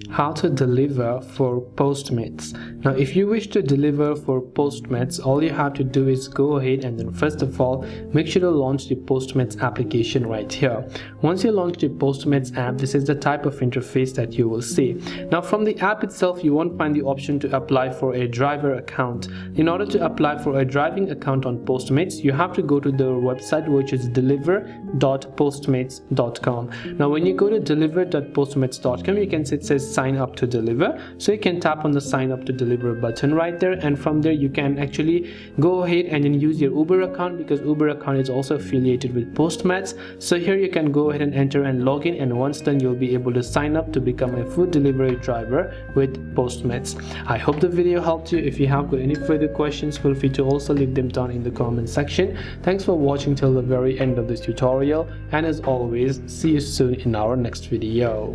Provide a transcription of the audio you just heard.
How to deliver for Postmates. Now if you wish to deliver for Postmates, all you have to do is go ahead and then first of all make sure to launch the Postmates application right here. Once you launch the Postmates app, this is the type of interface that you will see. Now from the app itself, you won't find the option to apply for a driver account. In order to apply for a driving account on Postmates, you have to go to their website, which is deliver.postmates.com. Now when you go to deliver.postmates.com, you can see it says sign up to deliver, so you can tap on the sign up to deliver button right there, and from there you can actually go ahead and then use your Uber account, because Uber account is also affiliated with Postmates. So here you can go ahead and enter and log in, and once done you'll be able to sign up to become a food delivery driver with Postmates. I hope the video helped you. If you have got any further questions, feel free to also leave them down in the comment section. Thanks for watching till the very end of this tutorial, and as always, see you soon in our next video.